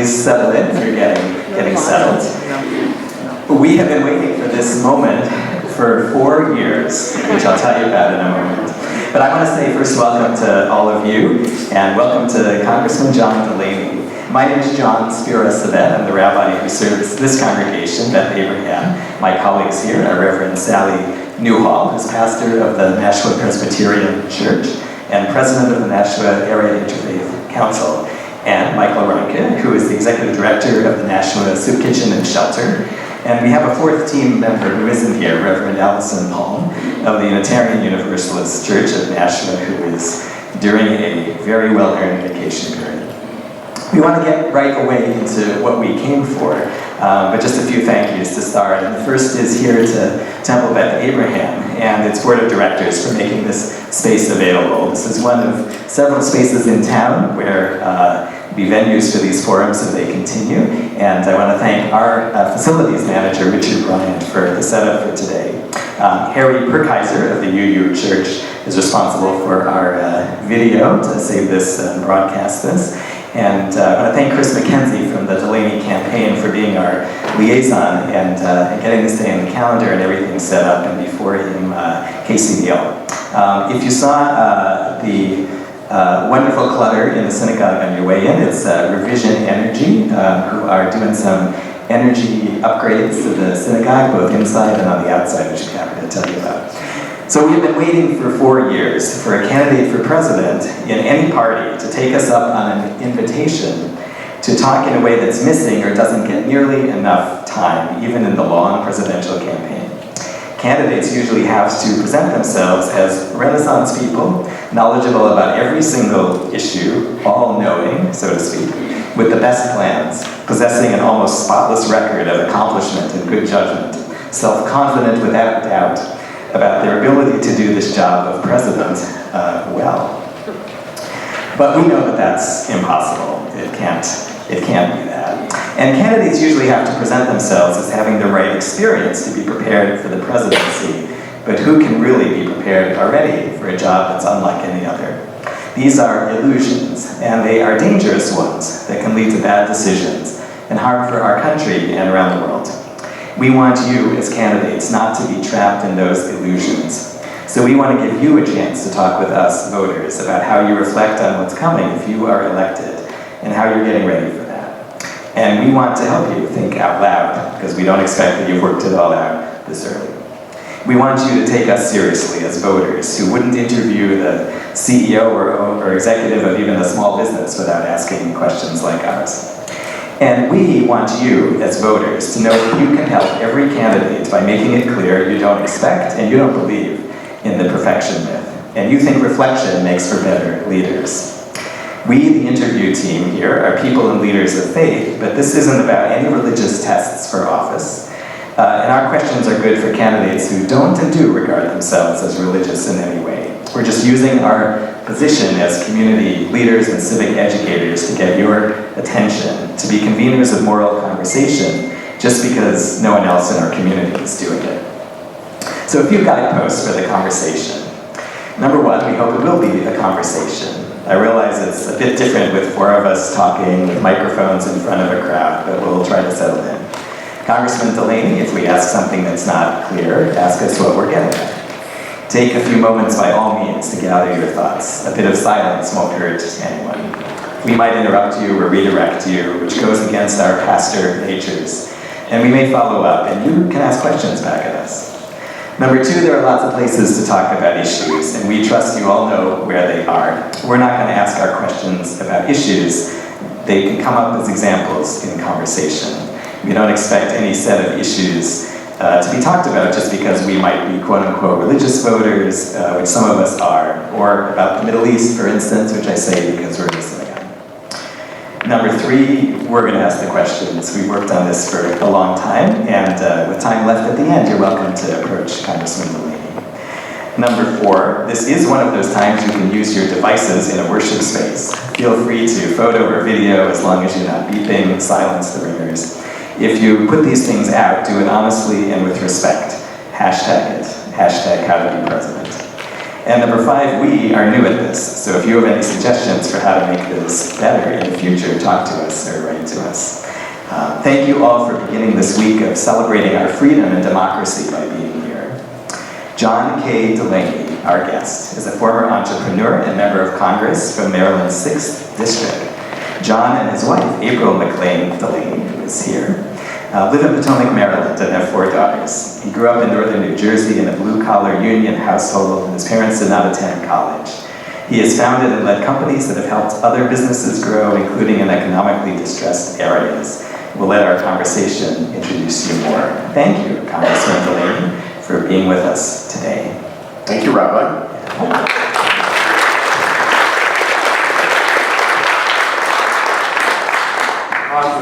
Please settle in if you're getting settled. We have been waiting for this moment for 4 years, which I'll tell you about in a moment. But I want to say first welcome to all of you, and welcome to Congressman John Delaney. My name is John Spira-Savett. I'm the rabbi who serves this congregation, Beth Abraham. My colleagues here are Reverend Sally Newhall, who's pastor of the Nashua Presbyterian Church and president of the Nashua Area Interfaith Council, and Michael Reinke, who is the executive director of the Nashua Soup Kitchen and Shelter. And we have a fourth team member who isn't here, Reverend Allison Palm of the Unitarian Universalist Church of Nashua, who is during a very well-earned vacation period. We want to get right away into what we came for, but just a few thank yous to start. And the first is here to Temple Beth Abraham and its board of directors for making this space available. This is one of several spaces in town where be venues for these forums as they continue. And I want to thank our facilities manager, Richard Bryant, for the setup for today. Harry Perkaiser of the UU Church is responsible for our video to save this and broadcast this. And I want to thank Chris McKenzie from the Delaney campaign for being our liaison and getting this day on the calendar and everything set up, and before him, Casey Neal. If you saw the wonderful clutter in the synagogue on your way in, it's Revision Energy, who are doing some energy upgrades to the synagogue, both inside and on the outside, which I'm happy to tell you about. So we've been waiting for 4 years for a candidate for president in any party to take us up on an invitation to talk in a way that's missing or doesn't get nearly enough time, even in the long presidential campaign. Candidates usually have to present themselves as Renaissance people, knowledgeable about every single issue, all-knowing, so to speak, with the best plans, possessing an almost spotless record of accomplishment and good judgment, self-confident without doubt about their ability to do this job of president well. But we know that that's impossible. It can't be that. And candidates usually have to present themselves as having the right experience to be prepared for the presidency, but who can really be prepared already for a job that's unlike any other? These are illusions, and they are dangerous ones that can lead to bad decisions and harm for our country and around the world. We want you as candidates not to be trapped in those illusions. So we want to give you a chance to talk with us, voters, about how you reflect on what's coming if you are elected and how you're getting ready for that. And we want to help you think out loud, because we don't expect that you've worked it all out this early. We want you to take us seriously as voters who wouldn't interview the CEO or executive of even a small business without asking questions like ours. And we want you, as voters, to know that you can help every candidate by making it clear you don't expect and you don't believe in the perfection myth, and you think reflection makes for better leaders. We, the interview team here, are people and leaders of faith, but this isn't about any religious tests for office. And our questions are good for candidates who don't and do regard themselves as religious in any way. We're just using our position as community leaders and civic educators to get your attention, to be conveners of moral conversation, just because no one else in our community is doing it. So a few guideposts for the conversation. Number one, we hope it will be a conversation. I realize it's a bit different with 4 of us talking with microphones in front of a crowd, but we'll try to settle in. Congressman Delaney, if we ask something that's not clear, ask us what we're getting at. Take a few moments by all means to gather your thoughts. A bit of silence won't hurt anyone. We might interrupt you or redirect you, which goes against our pastor natures. And we may follow up, and you can ask questions back at us. Number 2, there are lots of places to talk about issues, and we trust you all know where they are. We're not going to ask our questions about issues. They can come up as examples in conversation. We don't expect any set of issues to be talked about just because we might be quote-unquote religious voters, which some of us are, or about the Middle East, for instance, which I say because we're missing it. Number 3, we're going to ask the questions. We worked on this for a long time, and with time left at the end, you're welcome to approach Congressman Delaney. Number 4, this is one of those times you can use your devices in a worship space. Feel free to photo or video as long as you're not beeping, silence the ringers. If you put these things out, do it honestly and with respect. Hashtag it. Hashtag how to be president. And number 5, we are new at this, so if you have any suggestions for how to make this better in the future, talk to us or write to us. Thank you all for beginning this week of celebrating our freedom and democracy by being here. John K. Delaney, our guest, is a former entrepreneur and member of Congress from Maryland's 6th District. John and his wife, April McLean Delaney, who is here, live in Potomac, Maryland, and have 4 daughters. He grew up in northern New Jersey in a blue-collar union household, and his parents did not attend college. He has founded and led companies that have helped other businesses grow, including in economically distressed areas. We'll let our conversation introduce you more. Thank you, Congressman Delaney, for being with us today. Thank you, Rabbi.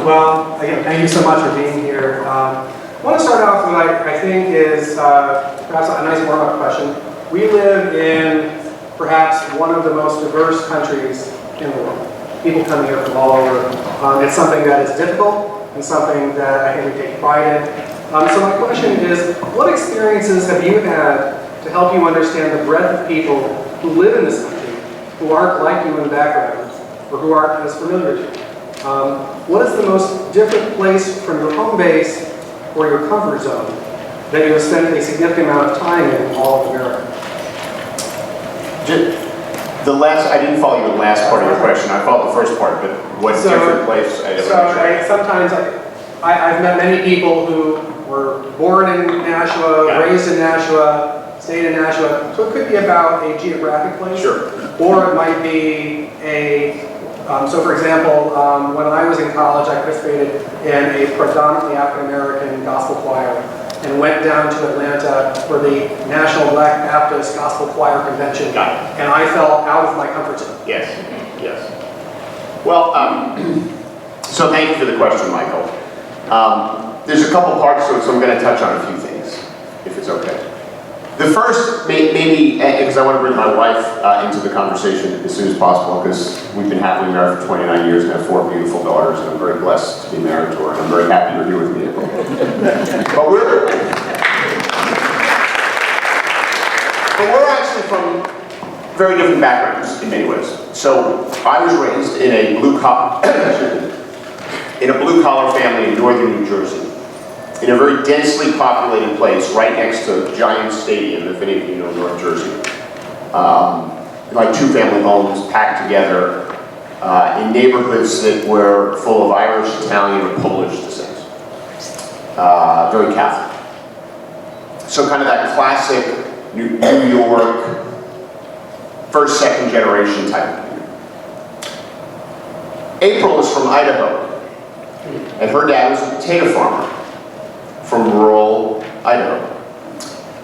Well, again, thank you so much for being here. I want to start off with what I think is perhaps a nice warm-up question. We live in perhaps one of the most diverse countries in the world. People come here from all over. It's something that is difficult and something that I think we take pride in. So my question is, what experiences have you had to help you understand the breadth of people who live in this country, who aren't like you in background, or who aren't as familiar to you? What is the most different place from your home base or your comfort zone that you have spent a significant amount of time in all of America? I didn't follow your last part of your question. I followed the first part, but what different place? Sometimes I've met many people who were born in Nashua, raised in Nashua, stayed in Nashua. So it could be about a geographic place. Sure. Or it might be so for example, when I was in college, I participated in a predominantly African-American gospel choir and went down to Atlanta for the National Black Baptist Gospel Choir Convention. And I felt out of my comfort zone. Yes, yes. Well, so thank you for the question, Michael. There's a couple parts to it, so I'm going to touch on a few things, if it's okay. The first, maybe, because I want to bring my wife into the conversation as soon as possible, because we've been happily married for 29 years and have 4 beautiful daughters, and I'm very blessed to be married to her, and I'm very happy you're here with me. But we're actually from very different backgrounds in many ways. So I was raised in a blue-collar family in northern New Jersey, in a very densely populated place right next to Giant Stadium, if any of you know North Jersey. Like 2 family homes packed together in neighborhoods that were full of Irish, Italian, or Polish descent. Very Catholic. So kind of that classic New York, first, second generation type of community. April is from Idaho, and her dad was a potato farmer from rural Idaho.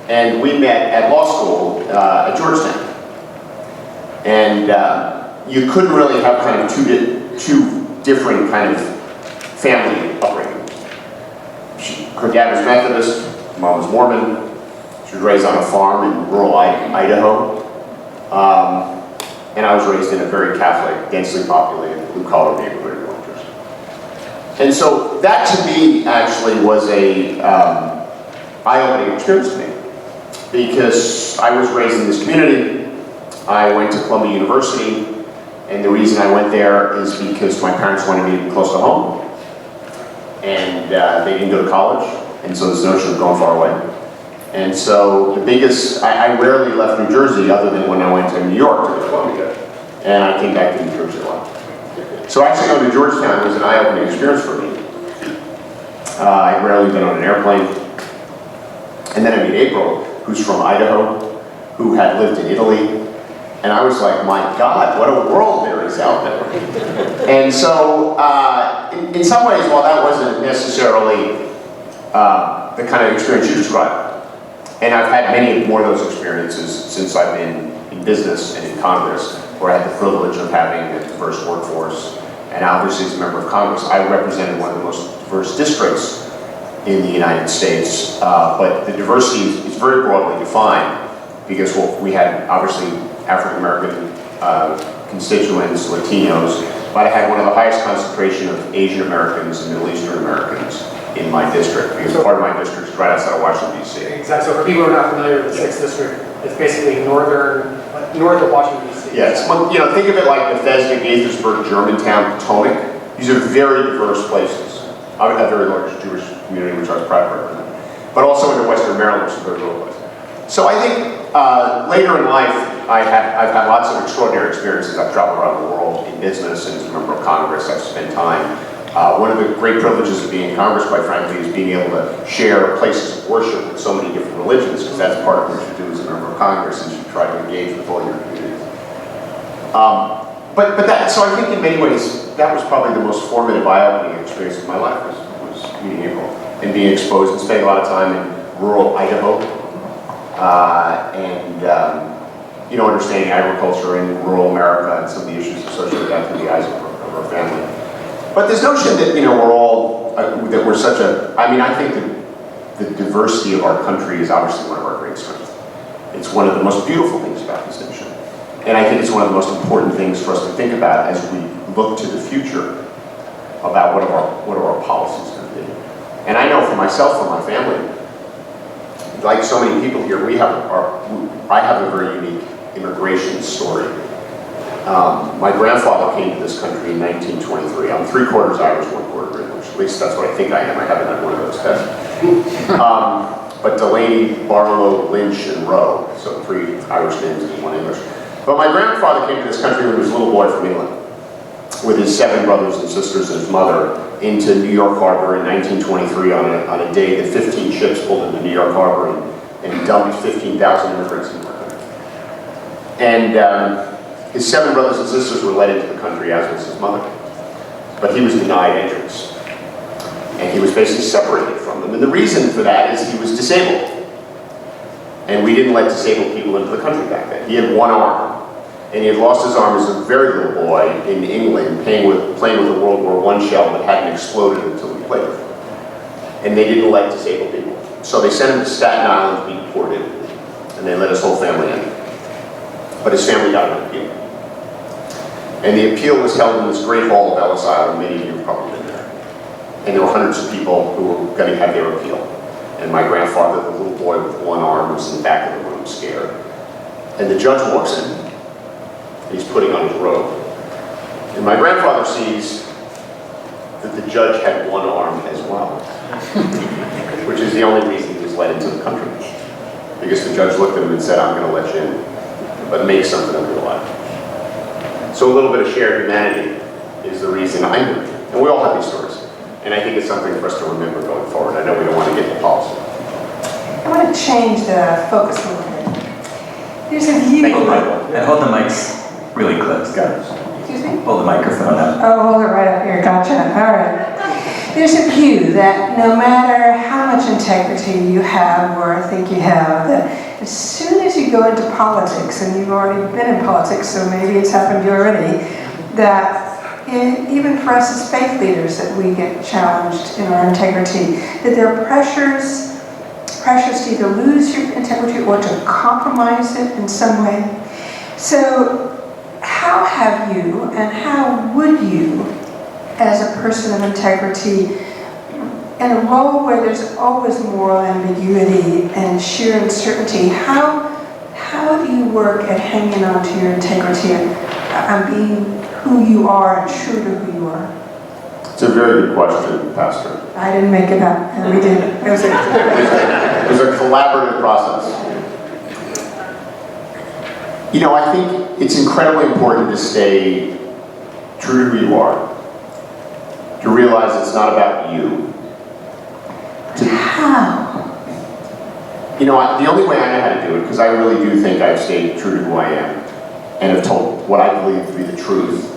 And we met at law school at Georgetown. And you couldn't really have kind of two different kind of family upbringing. Her dad was Methodist, mom was Mormon. She was raised on a farm in rural Idaho. And I was raised in a very Catholic, densely populated, blue-collar neighborhood in North Jersey. And so that to me actually was a eye-opening experience to me, because I was raised in this community. I went to Columbia University, and the reason I went there is because my parents wanted me to be close to home, and they didn't go to college, and so this notion of going far away. And so the biggest, I rarely left New Jersey other than when I went to New York to Columbia, and I came back to New Jersey a lot. So actually going to Georgetown was an eye-opening experience for me. I'd rarely been on an airplane. And then I meet April, who's from Idaho, who had lived in Italy. And I was like, my God, what a world there is out there. And so, in some ways, while that wasn't necessarily the kind of experience you described, and I've had many more of those experiences since I've been in business and in Congress, where I had the privilege of having a diverse workforce. And obviously, as a member of Congress, I represented one of the most diverse districts in the United States. But the diversity is very broadly defined, because we had, obviously, African-American constituents, Latinos, but I had one of the highest concentration of Asian Americans and Middle Eastern Americans in my district, because part of my district is right outside of Washington, D.C. Exactly. So for people who are not familiar with the 6th District, It's basically north of Washington, D.C. Yeah, it's, think of it like Bethesda, Gaithersburg, Germantown, Potomac. These are very diverse places. I have a very large Jewish community, which I was proud to represent. But also in Western Maryland, which is a very little place. So I think later in life, I've had lots of extraordinary experiences. I've traveled around the world in business and as a member of Congress. I've spent time. One of the great privileges of being in Congress, quite frankly, is being able to share places of worship with so many different religions, because that's part of what you do as a member of Congress, is you try to engage with all your communities. So I think in many ways, that was probably the most formative, eye-opening experience of my life, was meeting April and being exposed and spending a lot of time in rural Idaho, understanding agriculture in rural America and some of the issues associated with that through the eyes of our family. But this notion that, we're all, that we're such a, I think that the diversity of our country is obviously one of our great strengths. It's one of the most beautiful things about this nation. And I think it's one of the most important things for us to think about as we look to the future about what are our policies going to be. And I know for myself, for my family, like so many people here, I have a very unique immigration story. My grandfather came to this country in 1923. I'm 3/4 Irish, 1/4 English. At least that's what I think I am. I haven't had one of those tests. But Delaney, Barlow, Lynch, and Rowe. So 3 Irish names and 1 English. But my grandfather came to this country when he was a little boy from England, with his 7 brothers and sisters and his mother, into New York Harbor in 1923 on a day that 15 ships pulled into New York Harbor and dumped 15,000 immigrants into the country. And his 7 brothers and sisters were let into the country, as was his mother. But he was denied entrance. And he was basically separated from them. And the reason for that is he was disabled. And we didn't let disabled people into the country back then. He had 1 arm. And he had lost his arm as a very little boy in England, playing with a World War I shell that hadn't exploded until we played with it. And they didn't let disabled people. So they sent him to Staten Island to be deported. And they let his whole family in. But his family got an appeal. And the appeal was held in this great hall of Ellis Island. Many of you have probably been there. And there were hundreds of people who were going to have their appeal. And my grandfather, the little boy with 1 arm, was in the back of the room scared. And the judge walks in. He's putting on his robe. And my grandfather sees that the judge had 1 arm as well, which is the only reason he was let into the country. Because the judge looked at him and said, I'm going to let you in, but make something of your life. So a little bit of shared humanity is the reason I'm here. And we all have these stories. And I think it's something for us to remember going forward. I know we don't want to get into policy. I want to change the focus a little bit. There's a view. Thank you, Michael. And hold the mics really close, guys. Excuse me? Hold the microphone up. Oh, hold it right up here. Gotcha. All right. There's a view that no matter how much integrity you have, or think you have, that as soon as you go into politics, and you've already been in politics, so maybe it's happened to you already, that even for us as faith leaders, that we get challenged in our integrity, that there are pressures to either lose your integrity or to compromise it in some way. So how have you, and how would you, as a person of integrity, in a role where there's always moral ambiguity and sheer uncertainty, how do you work at hanging on to your integrity and being who you are and true to who you are? It's a very good question, Pastor. I didn't make it up, and we did. It was a collaborative process. I think it's incredibly important to stay true to who you are, to realize it's not about you. How? The only way I know how to do it, because I really do think I've stayed true to who I am, and have told what I believe to be the truth,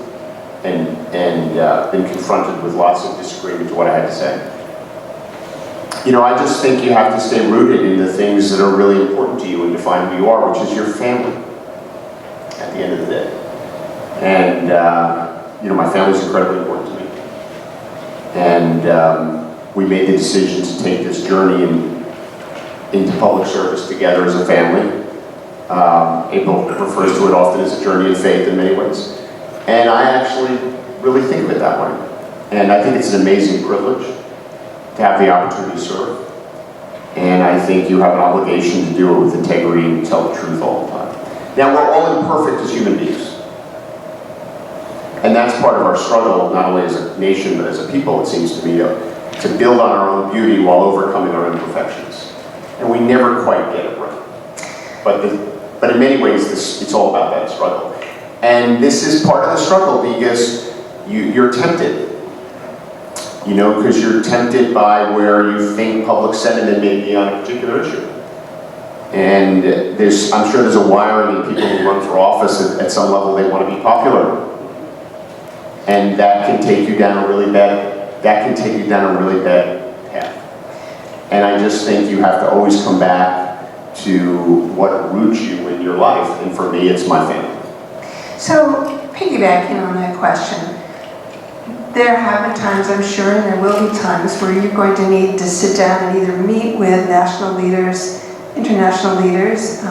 and been confronted with lots of disagreement to what I had to say. I just think you have to stay rooted in the things that are really important to you and define who you are, which is your family, at the end of the day. And, my family's incredibly important to me. And we made the decision to take this journey into public service together as a family. April refers to it often as a journey of faith in many ways. And I actually really think of it that way. And I think it's an amazing privilege to have the opportunity to serve. And I think you have an obligation to do it with integrity and tell the truth all the time. Now, we're all imperfect as human beings. And that's part of our struggle, not only as a nation, but as a people, it seems to me, to build on our own beauty while overcoming our imperfections. And we never quite get it right. But in many ways, it's all about that struggle. And this is part of the struggle because you're tempted. You know, because you're tempted by where you think public sentiment may be on a particular issue. And I'm sure there's a wiring in people who run for office at some level, they want to be popular. And that can take you down a really bad path. And I just think you have to always come back to what roots you in your life. And for me, it's my family. So, piggybacking on that question, there have been times, I'm sure, and there will be times where you're going to need to sit down and either meet with national leaders, international leaders,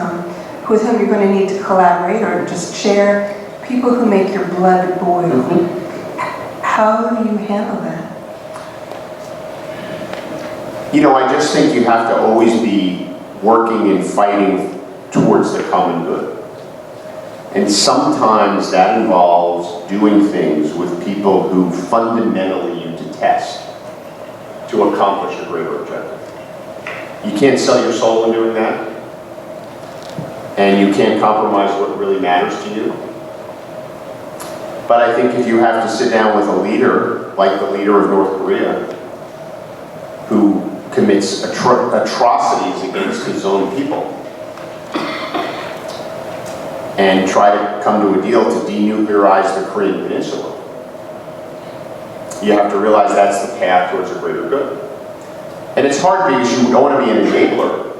with whom you're going to need to collaborate or just share, people who make your blood boil. Mm-hmm. How do you handle that? You know, I just think you have to always be working and fighting towards the common good. And sometimes that involves doing things with people who fundamentally you detest to accomplish a greater objective. You can't sell your soul in doing that. And you can't compromise what really matters to you. But I think if you have to sit down with a leader, like the leader of North Korea, who commits atrocities against his own people, and try to come to a deal to denuclearize the Korean Peninsula, you have to realize that's the path towards a greater good. And it's hard because you don't want to be an enabler.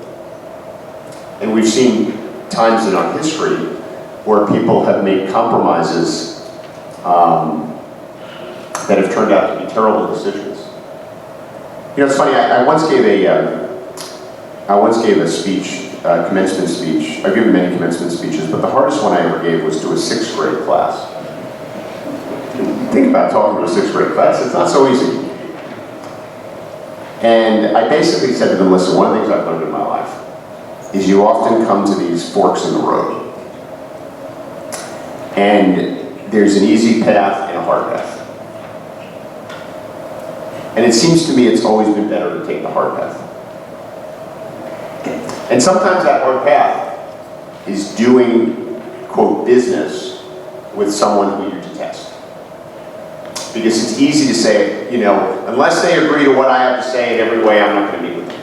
And we've seen times in our history where people have made compromises that have turned out to be terrible decisions. You know, it's funny. I once gave a speech, commencement speech. I've given many commencement speeches, but the hardest one I ever gave was to a 6th grade class. Think about talking to a 6th grade class. It's not so easy. And I basically said to them, listen, one of the things I've learned in my life is you often come to these forks in the road. And there's an easy path and a hard path. And it seems to me it's always been better to take the hard path. And sometimes that hard path is doing, quote, business with someone who you detest. Because it's easy to say, you know, unless they agree to what I have to say in every way, I'm not going to meet with you.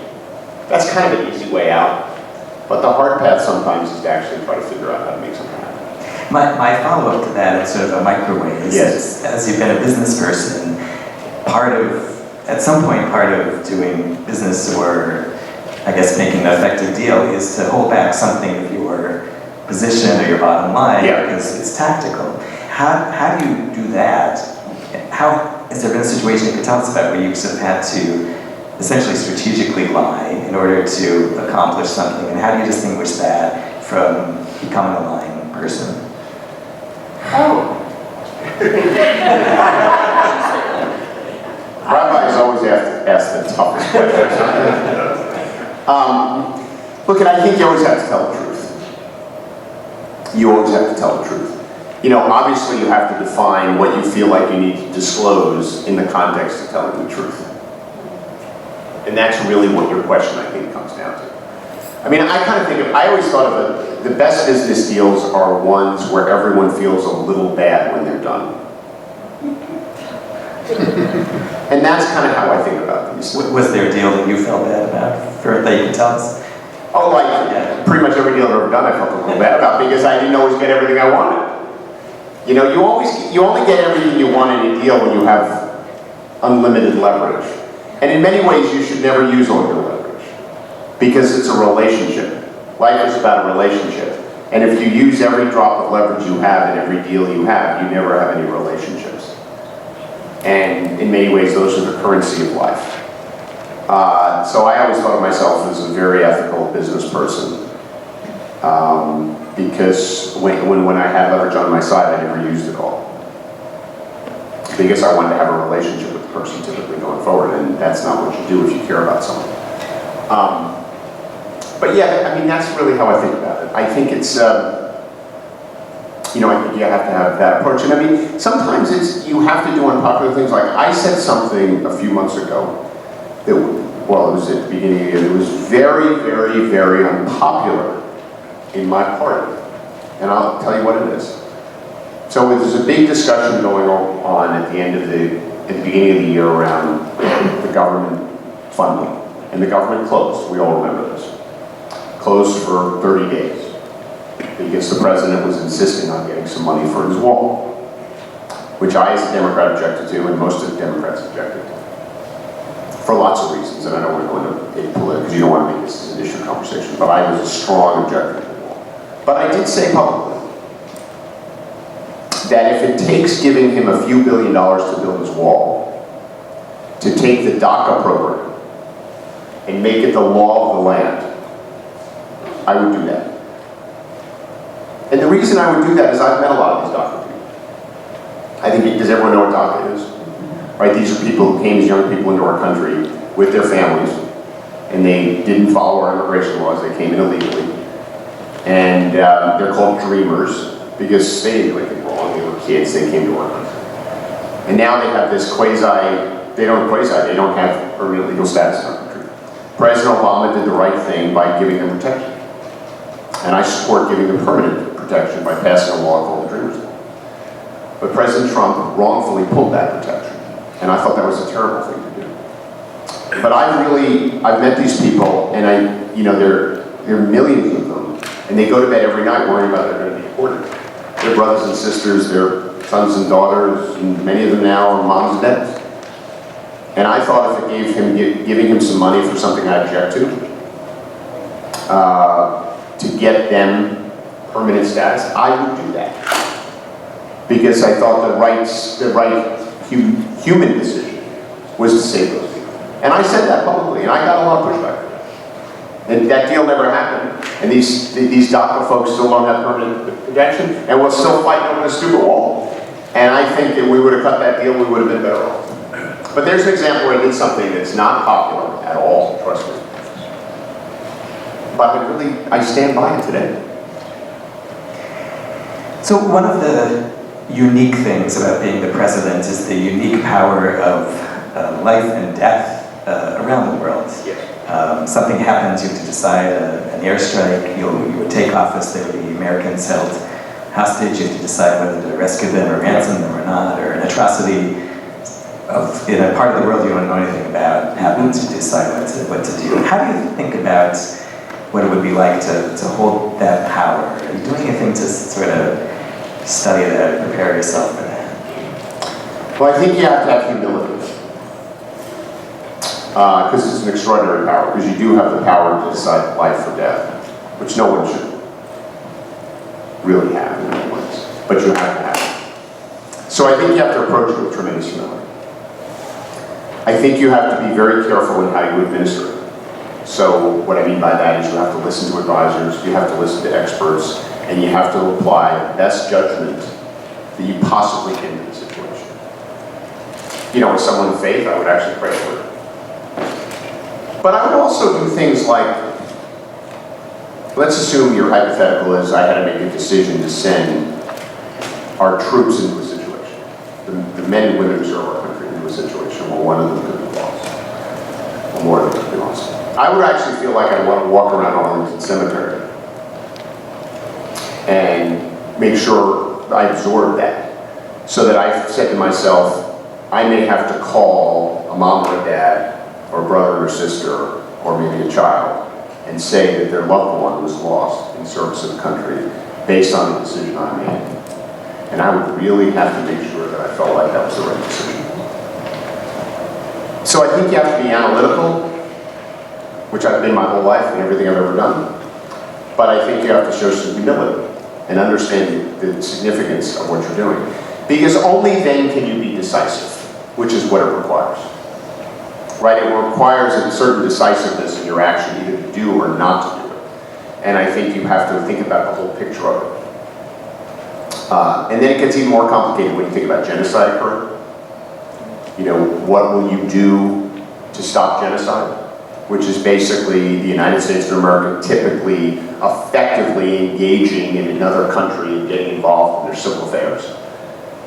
That's kind of an easy way out. But the hard path sometimes is to actually try to figure out how to make something happen. My follow-up to that in sort of a micro way is, yes, as you've been a business person, at some point, part of doing business or, I guess, making an effective deal is to hold back something of your position or your bottom line, because it's tactical. How do you do that? Has there been a situation you could tell us about where you sort of had to essentially strategically lie in order to accomplish something? And how do you distinguish that from becoming a lying person? Rabbis always ask the toughest questions. Look, and I think you always have to tell the truth. You always have to tell the truth. You know, obviously you have to define what you feel like you need to disclose in the context of telling the truth. And that's really what your question, I think, comes down to. I mean, I always thought of it, the best business deals are ones where everyone feels a little bad when they're done. And that's kind of how I think about these things. Was there a deal that you felt bad about that you could tell us? Oh, pretty much every deal I've ever done I felt a little bad about because I didn't always get everything I wanted. You know, you only get everything you want in a deal when you have unlimited leverage. And in many ways, you should never use all your leverage because it's a relationship. Life is about a relationship. And if you use every drop of leverage you have in every deal you have, you never have any relationships. And in many ways, those are the currency of life. So I always thought of myself as a very ethical business person because when I had leverage on my side, I never used it all. Because I wanted to have a relationship with the person typically going forward, and that's not what you do if you care about someone. But yeah, I mean, that's really how I think about it. I think it's, you know, I think you have to have that approach. And I mean, sometimes you have to do unpopular things. Like I said something a few months ago that, well, it was at the beginning of the year, it was very, very, very unpopular in my party. And I'll tell you what it is. So there's a big discussion going on at the beginning of the year around the government funding. And the government closed, we all remember this. Closed for 30 days. Because the president was insisting on getting some money for his wall, which I, as a Democrat, objected to, and most of the Democrats objected to, for lots of reasons, and I don't want to go into it politically, because you don't want to make this an issue conversation, but I was a strong objector to the wall. But I did say publicly that if it takes giving him a few $1 billion to build his wall, to take the DACA program and make it the law of the land, I would do that. And the reason I would do that is I've met a lot of these DACA people. I think, does everyone know what DACA is? Right, these are people who came as young people into our country with their families, and they didn't follow our immigration laws, they came in illegally. And they're called dreamers, because they didn't do anything wrong, they were kids, they came to our country. And now they have this they don't have permanent legal status in our country. President Obama did the right thing by giving them protection. And I support giving them permanent protection by passing a law called the Dreamers Law. But President Trump wrongfully pulled that protection. And I thought that was a terrible thing to do. But I've met these people, and there are millions of them, and they go to bed every night worrying about they're going to be deported. Their brothers and sisters, their sons and daughters, and many of them now are moms and dads. And I thought if it giving him some money for something I object to get them permanent status, I would do that. Because I thought the right human decision was to save those people. And I said that publicly, and I got a lot of pushback. And that deal never happened. And these DACA folks still don't have permanent protection, and we're still fighting over the stupid wall. And I think if we would have cut that deal, we would have been better off. But there's an example where I did something that's not popular at all, trust me. But I stand by it today. So one of the unique things about being the president is the unique power of life and death around the world. Yes. Something happens, you have to decide an airstrike, you would take office, there would be Americans held hostage, you have to decide whether to rescue them or ransom them or not, or an atrocity in a part of the world you don't know anything about happens, you decide what to do. How do you think about what it would be like to hold that power? Are you doing anything to sort of study that, prepare yourself for that? Well, I think you have to have humility. Because it's an extraordinary power, because you do have the power to decide life or death, which no one should really have in many ways, but you have to have it. So I think you have to approach it with tremendous humility. I think you have to be very careful in how you administer it. So what I mean by that is you have to listen to advisors, you have to listen to experts, and you have to apply the best judgment that you possibly can to the situation. You know, as someone of faith, I would actually pray for it. But I would also do things like, let's assume your hypothetical is I had to make a decision to send our troops into a situation. The men and women who serve our country into a situation where one of them could be lost, or more of them could be lost. I would actually feel like I'd want to walk around Arlington Cemetery and make sure I absorb that, so that I said to myself, I may have to call a mom or a dad, or a brother or sister, or maybe a child, and say that their loved one was lost in service of the country based on the decision I made. And I would really have to make sure that I felt like that was the right decision. So I think you have to be analytical, which I've been my whole life in everything I've ever done. But I think you have to show some humility and understand the significance of what you're doing. Because only then can you be decisive, which is what it requires. Right? It requires a certain decisiveness in your action, either to do or not to do it. And I think you have to think about the whole picture of it. And then it gets even more complicated when you think about genocide occurring. You know, what will you do to stop genocide? which is basically the United States of America typically effectively engaging in another country and getting involved in their civil affairs.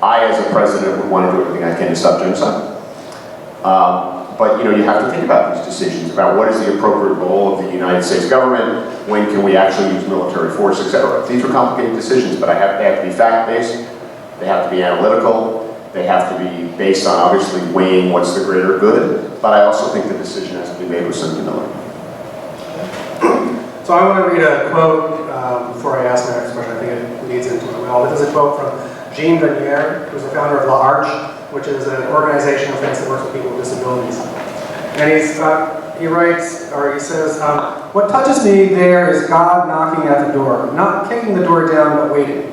I, as a president, would want to do everything I can to stop genocide. But you have to think about these decisions, about what is the appropriate role of the United States government, when can we actually use military force, etc. These are complicated decisions, but they have to be fact-based, they have to be analytical, they have to be based on obviously weighing what's the greater good, but I also think the decision has to be made with some humility. So I want to read a quote before I ask my next question. I think it leads into it well. This is a quote from Jean Vanier, who's the founder of La Arche, which is an organization of France that works with people with disabilities. And he writes, or he says, what touches me there is God knocking at the door, not kicking the door down, but waiting.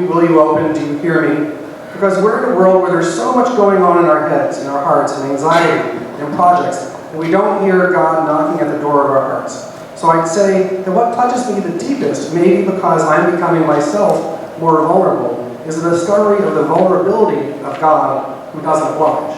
Will you open, do you hear me? Because we're in a world where there's so much going on in our heads, in our hearts, and anxiety, and projects, and we don't hear God knocking at the door of our hearts. So I'd say that what touches me the deepest, maybe because I'm becoming myself more vulnerable, is the discovery of the vulnerability of God who doesn't oblige.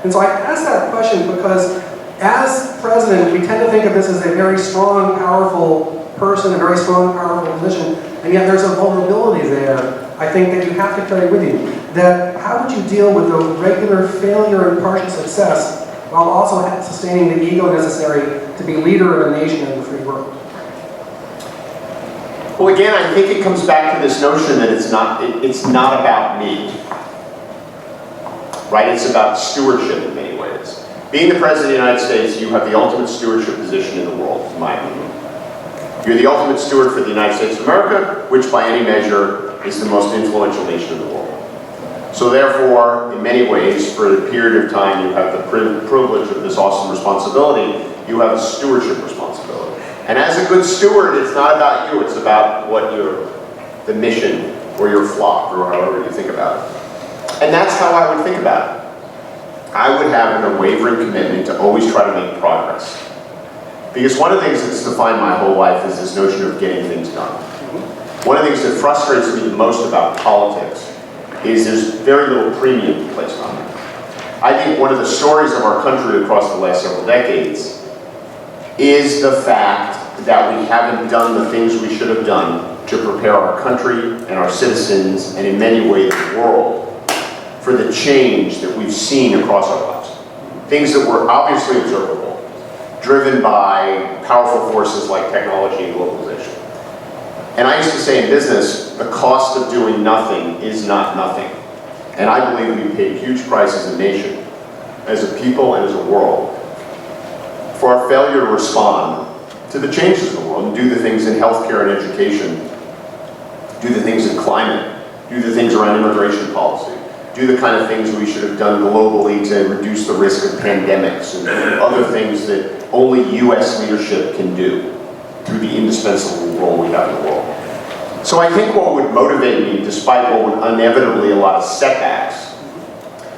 And so I ask that question because as president, we tend to think of this as a very strong, powerful person, a very strong, powerful position, and yet there's a vulnerability there, I think, that you have to carry with you. That how would you deal with the regular failure and partial success while also sustaining the ego necessary to be leader of a nation in the free world? Well, again, I think it comes back to this notion that it's not about me, right? It's about stewardship in many ways. Being the President of the United States, you have the ultimate stewardship position in the world, in my opinion. You're the ultimate steward for the United States of America, which by any measure is the most influential nation in the world. So therefore, in many ways, for a period of time, you have the privilege of this awesome responsibility. You have a stewardship responsibility. And as a good steward, it's not about you, it's about the mission or your flock, or however you think about it. And that's how I would think about it. I would have an unwavering commitment to always try to make progress. Because one of the things that's defined my whole life is this notion of getting things done. One of the things that frustrates me the most about politics is there's very little premium placed on it. I think one of the stories of our country across the last several decades is the fact that we haven't done the things we should have done to prepare our country and our citizens, and in many ways the world, for the change that we've seen across our lives. Things that were obviously observable, driven by powerful forces like technology and globalization. And I used to say in business, the cost of doing nothing is not nothing. And I believe we paid huge prices as a nation, as a people, and as a world, for our failure to respond to the changes in the world and do the things in healthcare and education, do the things in climate, do the things around immigration policy, do the kind of things we should have done globally to reduce the risk of pandemics and other things that only US leadership can do through the indispensable role we have in the world. So I think what would motivate me, despite what would inevitably a lot of setbacks,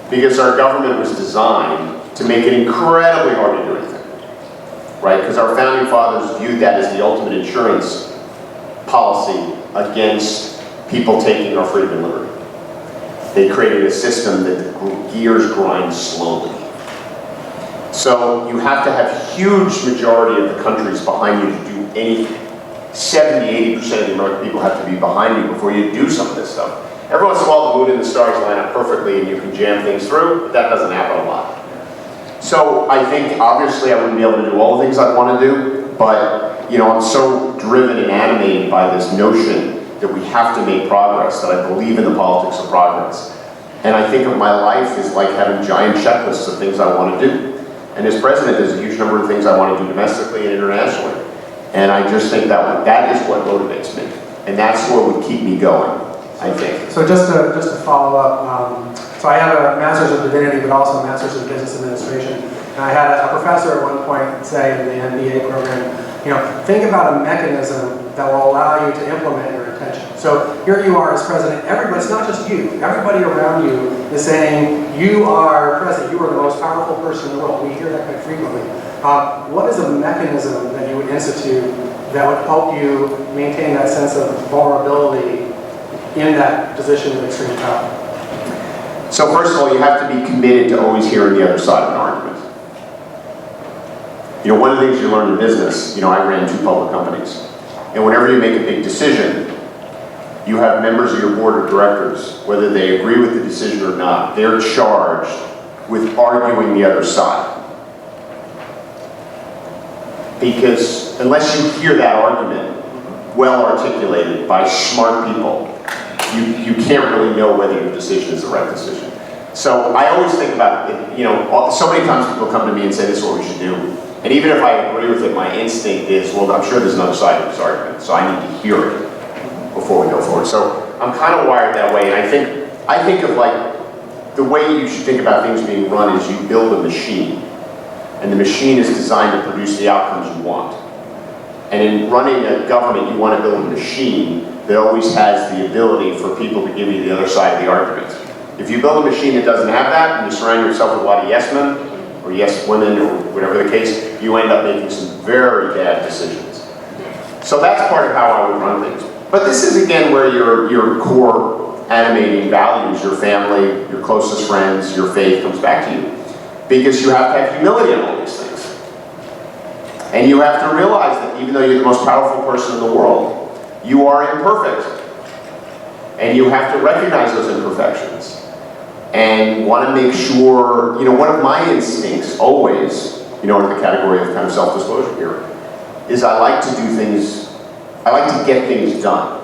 because our government was designed to make it incredibly hard to do anything, right? Because our founding fathers viewed that as the ultimate insurance policy against people taking our freedom and liberty. They created a system that the gears grind slowly. So you have to have huge majority of the countries behind you to do anything. 70, 80% of the American people have to be behind you before you do some of this stuff. Every once in a while the moon and the stars line up perfectly and you can jam things through, but that doesn't happen a lot. So I think obviously I wouldn't be able to do all the things I'd want to do, but I'm so driven and animated by this notion that we have to make progress, that I believe in the politics of progress. And I think of my life as like having giant checklists of things I want to do. And as president, there's a huge number of things I want to do domestically and internationally. And I just think that is what motivates me. And that's what would keep me going, I think. So just to follow up, so I have a Master's of Divinity, but also a Master's in Business Administration. And I had a professor at one point say in the MBA program, think about a mechanism that will allow you to implement your intention. So here you are as president, it's not just you, everybody around you is saying, you are president, you are the most powerful person in the world. We hear that quite frequently. What is a mechanism that you would institute that would help you maintain that sense of vulnerability in that position of extreme power? So first of all, you have to be committed to always hearing the other side of an argument. You know, one of the things you learn in business, you know, I ran 2 public companies. And whenever you make a big decision, you have members of your board of directors, whether they agree with the decision or not, they're charged with arguing the other side. Because unless you hear that argument well articulated by smart people, you can't really know whether your decision is the right decision. So I always think about it, you know, so many times people come to me and say, this is what we should do. And even if I agree with it, my instinct is, well, I'm sure there's another side of this argument, so I need to hear it before we go forward. So I'm kind of wired that way, and I think of like, the way you should think about things being run is you build a machine, and the machine is designed to produce the outcomes you want. And in running a government, you want to build a machine that always has the ability for people to give you the other side of the argument. If you build a machine that doesn't have that, and you surround yourself with a lot of yes men, or yes women, or whatever the case, you end up making some very bad decisions. So that's part of how I would run things. But this is again where your core animating values, your family, your closest friends, your faith comes back to you. Because you have to have humility in all these things. And you have to realize that even though you're the most powerful person in the world, you are imperfect. And you have to recognize those imperfections. And want to make sure, you know, one of my instincts always, you know, in the category of kind of self-disclosure here, is I like to do things, I like to get things done.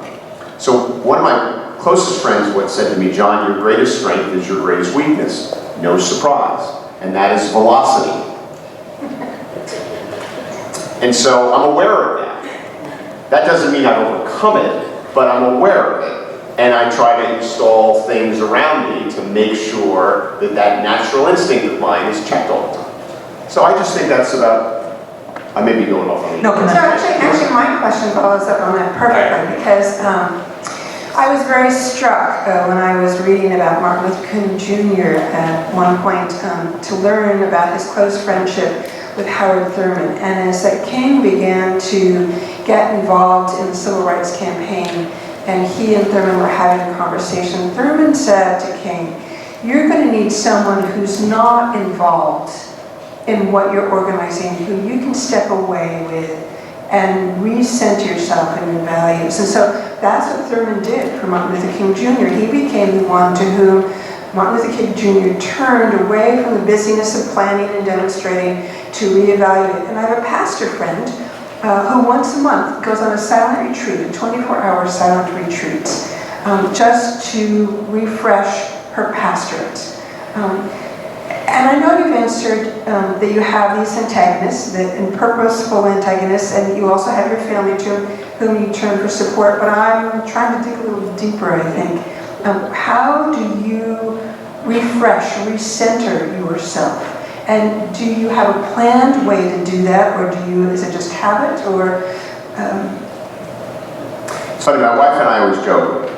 So one of my closest friends once said to me, John, your greatest strength is your greatest weakness. No surprise. And that is velocity. And so I'm aware of that. That doesn't mean I've overcome it, but I'm aware of it. And I try to install things around me to make sure that that natural instinct of mine is checked all the time. So I just think that's about, I may be going off on No, so actually my question follows up on that perfectly, because I was very struck when I was reading about Martin Luther King Jr. at one point to learn about his close friendship with Howard Thurman. And as King began to get involved in the Civil Rights campaign, and he and Thurman were having a conversation, Thurman said to King, you're going to need someone who's not involved in what you're organizing, who you can step away with and recenter yourself in your values. And so that's what Thurman did for Martin Luther King Jr. He became the one to whom Martin Luther King Jr. turned away from the busyness of planning and demonstrating to reevaluate. And I have a pastor friend who once a month goes on a silent retreat, a 24-hour silent retreat, just to refresh her pastorate. And I know you've answered that you have these antagonists, and purposeful antagonists, and you also have your family to whom you turn for support, but I'm trying to dig a little deeper, I think. How do you refresh, recenter yourself? And do you have a planned way to do that, or is it just habit, or? It's funny, my wife and I always joke,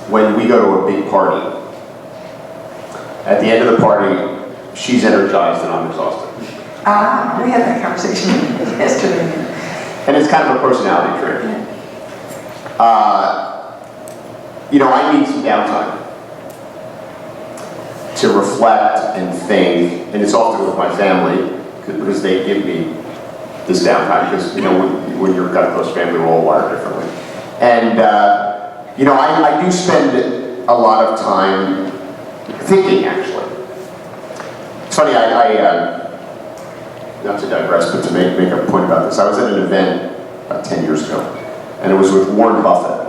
when we go to a big party, at the end of the party, she's energized and I'm exhausted. We had that conversation yesterday. And it's kind of a personality trait. You know, I need some downtime to reflect and think, and it's often with my family, because they give me this downtime, because, you know, when you've got a close family, we're all wired differently. And, you know, I do spend a lot of time thinking, actually. It's funny, not to digress, but to make a point about this. I was at an event about 10 years ago, and it was with Warren Buffett.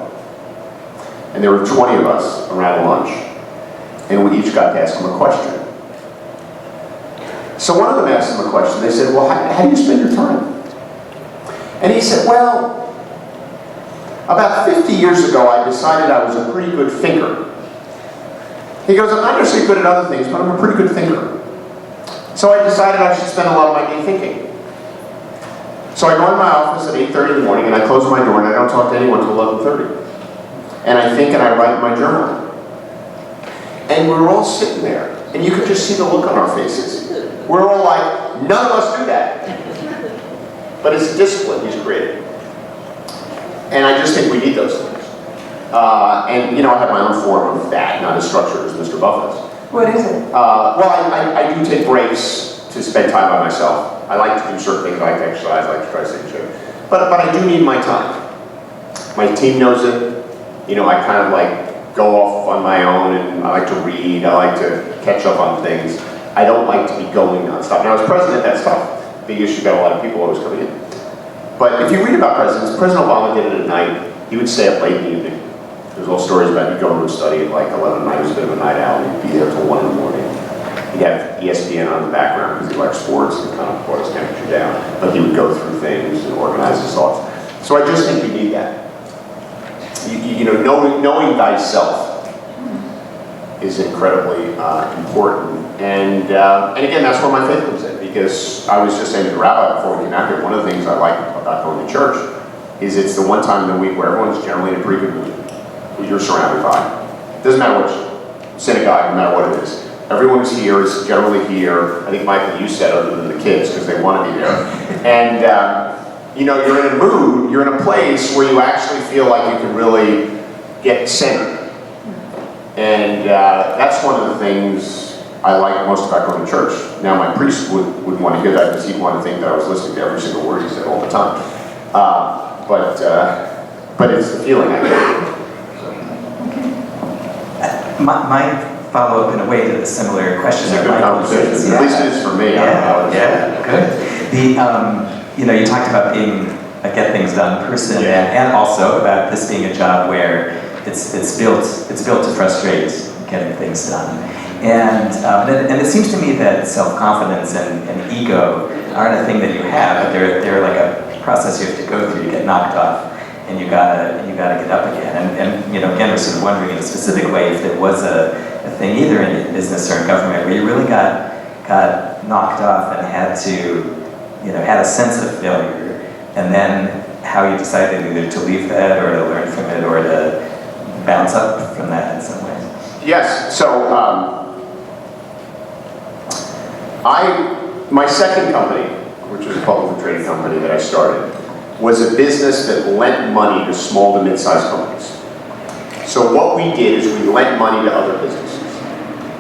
And there were 20 of us around lunch, and we each got to ask him a question. So one of them asked him a question. They said, well, how do you spend your time? And he said, well, about 50 years ago, I decided I was a pretty good thinker. He goes, I'm not necessarily good at other things, but I'm a pretty good thinker. So I decided I should spend a lot of my day thinking. So I go in my office at 8:30 in the morning, and I close my door, and I don't talk to anyone until 11:30. And I think and I write in my journal. And we're all sitting there, and you could just see the look on our faces. We're all like, none of us do that. But it's a discipline he's created. And I just think we need those things. And, you know, I have my own form of that, not as structured as Mr. Buffett's. What is it? Well, I do take breaks to spend time by myself. I like to do certain things. I like to exercise. I like to try to stay in shape. But I do need my time. My team knows it. You know, I kind of like go off on my own, and I like to read. I like to catch up on things. I don't like to be going nonstop. Now, as president, that's tough. Big issue, got a lot of people always coming in. But if you read about presidents, President Obama did it at night. He would stay up late in the evening. There's all stories about he'd go into a study at like 11 at night. He was a bit of a night owl. He'd be there till 1 in the morning. He'd have ESPN on in the background because he liked sports and kind of brought his temperature down. But he would go through things and organize his thoughts. So I just think you need that. You know, knowing thyself is incredibly important. And again, that's where my faith comes in, because I was just saying to the rabbi before we came out here, one of the things I like about going to church is it's the one time in the week where everyone's generally in a pretty good mood, who you're surrounded by. It doesn't matter which synagogue, no matter what it is. Everyone who's here is generally here. I think, Michael, you said, other than the kids, because they want to be there. And you know, you're in a mood, you're in a place where you actually feel like you can really get centered. And that's one of the things I like most about going to church. Now, my priest would want to hear that, because he'd want to think that I was listening to every single word he said all the time. But it's the feeling I get. My follow-up in a way to the similar question. It's a good conversation. At least it is for me. Yeah, good. You know, you talked about being a get things done person, and also about this being a job where it's built to frustrate getting things done. And it seems to me that self-confidence and ego aren't a thing that you have, but they're like a process you have to go through. You get knocked off, and you gotta get up again. And you know, again, we're sort of wondering in a specific way if there was a thing either in business or in government where you really got knocked off and had a sense of failure, and then how you decided either to leave that or to learn from it or to bounce up from that in some ways. Yes. So my second company, which was a publicly traded company that I started, was a business that lent money to small to mid-sized companies. So what we did is we lent money to other businesses.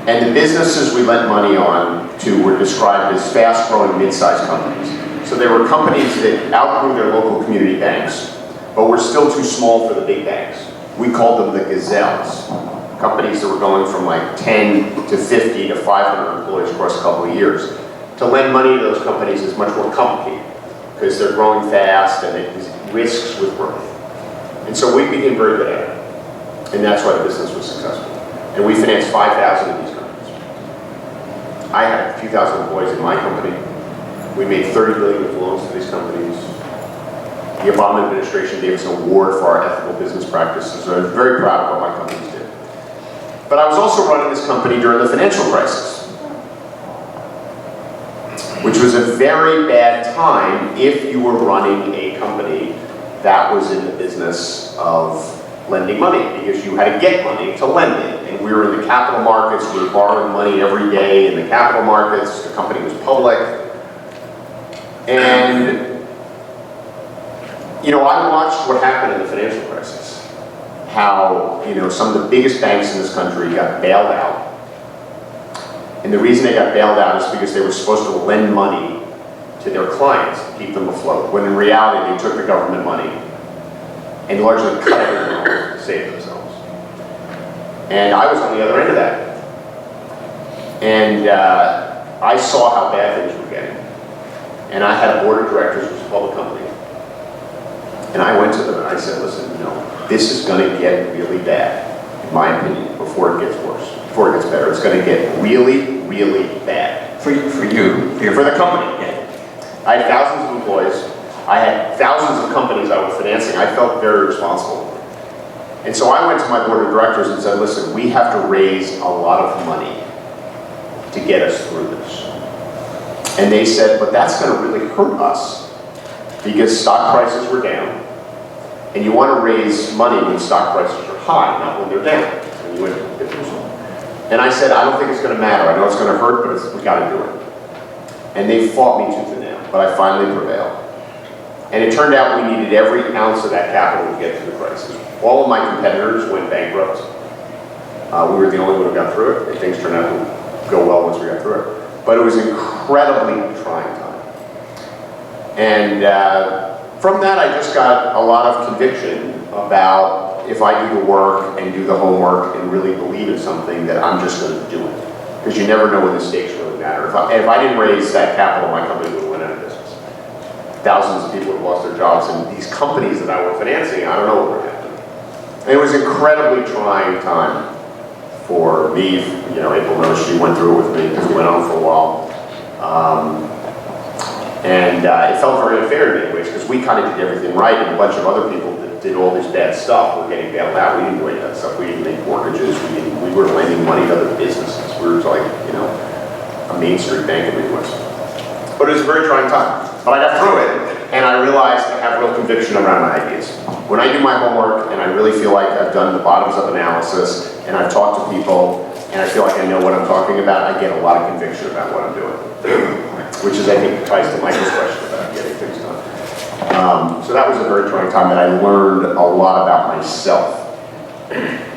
And the businesses we lent money on to were described as fast-growing mid-sized companies. So they were companies that outgrew their local community banks, but were still too small for the big banks. We called them the gazelles. Companies that were going from like 10 to 50 to 500 employees across a couple of years. To lend money to those companies is much more complicated because they're growing fast and there's risks with growth. And so we became very good at it. And that's why the business was successful. And we financed 5,000 of these companies. I had a few thousand employees in my company. We made 30 billion of loans to these companies. The Obama administration gave us an award for our ethical business practices. So I was very proud of what my companies did. But I was also running this company during the financial crisis, which was a very bad time if you were running a company that was in the business of lending money, because you had to get money to lend it. And we were in the capital markets, we were borrowing money every day in the capital markets, the company was public. And, you know, I watched what happened in the financial crisis. How, you know, some of the biggest banks in this country got bailed out. And the reason they got bailed out is because they were supposed to lend money to their clients to keep them afloat, when in reality they took the government money and largely cut everything off to save themselves. And I was on the other end of that. And I saw how bad things were getting. And I had a board of directors, which was a public company. And I went to them and I said, listen, you know, this is going to get really bad, in my opinion, before it gets worse, before it gets better. It's going to get really, really bad. For you? For the company. Yeah. I had thousands of employees. I had thousands of companies I was financing. I felt very responsible. And so I went to my board of directors and said, listen, we have to raise a lot of money to get us through this. And they said, but that's going to really hurt us because stock prices were down. And you want to raise money when stock prices are high, not when they're down. And you went to get the result. And I said, I don't think it's going to matter. I know it's going to hurt, but we got to do it. And they fought me tooth and nail, but I finally prevailed. And it turned out we needed every ounce of that capital to get through the crisis. All of my competitors went bankrupt. We were the only one who got through it, and things turned out to go well once we got through it. But it was an incredibly trying time. And from that, I just got a lot of conviction about if I do the work and do the homework and really believe in something, that I'm just going to do it. Because you never know when the stakes really matter. If I didn't raise that capital, my company would have went out of business. Thousands of people would have lost their jobs, and these companies that I were financing, I don't know what would happen. And it was an incredibly trying time for me. You know, April knows, she went through it with me because it went on for a while. It felt very unfair in many ways because we kind of did everything right, and a bunch of other people that did all this bad stuff were getting bailed out. We didn't do any of that stuff. We didn't make mortgages. We were lending money to other businesses. We were like, you know, a Main Street bank in the Midwest. But it was a very trying time. But I got through it, and I realized I have real conviction around my ideas. When I do my homework, and I really feel like I've done the bottoms-up analysis, and I've talked to people, and I feel like I know what I'm talking about, I get a lot of conviction about what I'm doing. Which is, I think, ties to Michael's question about getting things done. So that was a very trying time that I learned a lot about myself.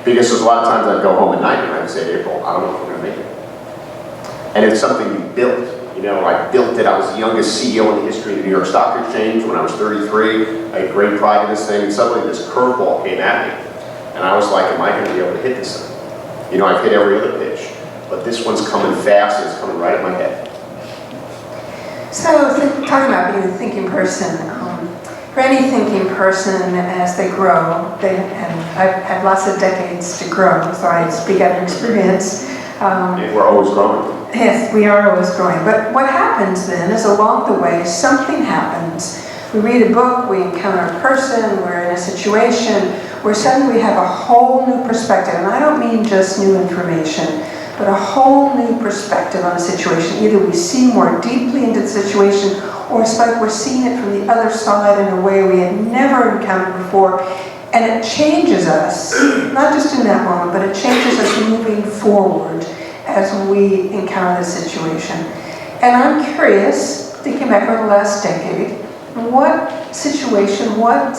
Because there's a lot of times I'd go home at night and I'd say, April, I don't know if we're going to make it. And it's something you built. You know, I built it. I was the youngest CEO in the history of the New York Stock Exchange when I was 33. I had great pride in this thing, and suddenly this curveball came at me. And I was like, am I going to be able to hit this thing? You know, I've hit every other pitch, but this one's coming fast and it's coming right at my head. So, talking about being a thinking person, for any thinking person, as they grow, and I've had lots of decades to grow, so I speak out of experience. And we're always growing. Yes, we are always growing. But what happens then is along the way, something happens. We read a book, we encounter a person, we're in a situation where suddenly we have a whole new perspective. And I don't mean just new information, but a whole new perspective on a situation. Either we see more deeply into the situation, or it's like we're seeing it from the other side in a way we had never encountered before. And it changes us, not just in that moment, but it changes us moving forward as we encounter the situation. And I'm curious, thinking back over the last decade, what situation, what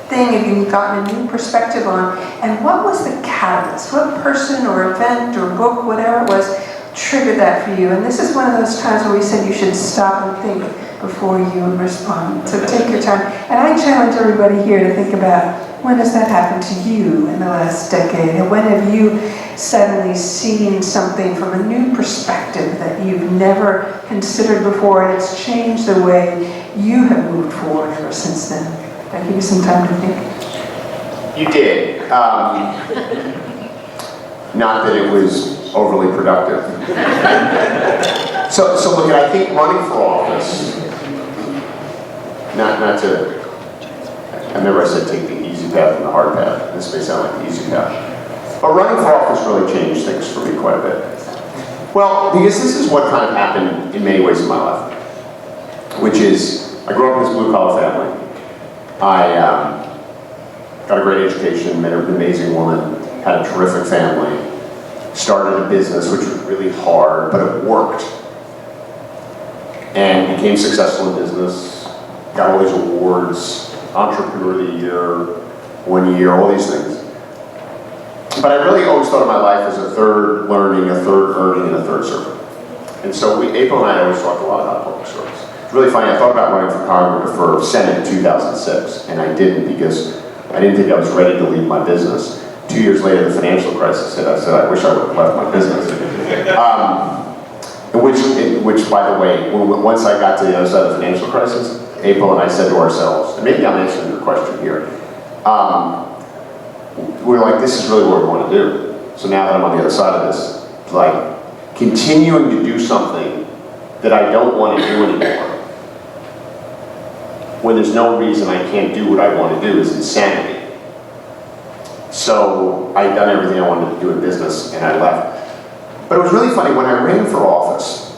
thing have you gotten a new perspective on, and what was the catalyst? What person or event or book, whatever it was, triggered that for you? And this is one of those times where we said you should stop and think before you respond. So take your time. And I challenge everybody here to think about, when has that happened to you in the last decade? And when have you suddenly seen something from a new perspective that you've never considered before, and it's changed the way you have moved forward ever since then? Did I give you some time to think? You did. Not that it was overly productive. So look, I think running for office, not to, I remember I said take the easy path and the hard path. This may sound like the easy path. But running for office really changed things for me quite a bit. Well, because this is what kind of happened in many ways in my life, which is, I grew up in this blue-collar family. I got a great education, met an amazing woman, had a terrific family, started a business, which was really hard, but it worked. And became successful in business, got all these awards, Entrepreneur of the Year, 1 year, all these things. But I really always thought of my life as a third learning, a third earning, and a third serving. And so April and I always talked a lot about public service. It's really funny, I thought about running for Congress, for Senate in 2006, and I didn't because I didn't think I was ready to leave my business. 2 years later, the financial crisis hit. I said, I wish I would have left my business. Which, by the way, once I got to the other side of the financial crisis, April and I said to ourselves, and maybe I'm answering your question here, we were like, this is really what we want to do. So now that I'm on the other side of this, like, continuing to do something that I don't want to do anymore, when there's no reason I can't do what I want to do, is insanity. So I had done everything I wanted to do in business, and I left. But it was really funny, when I ran for office,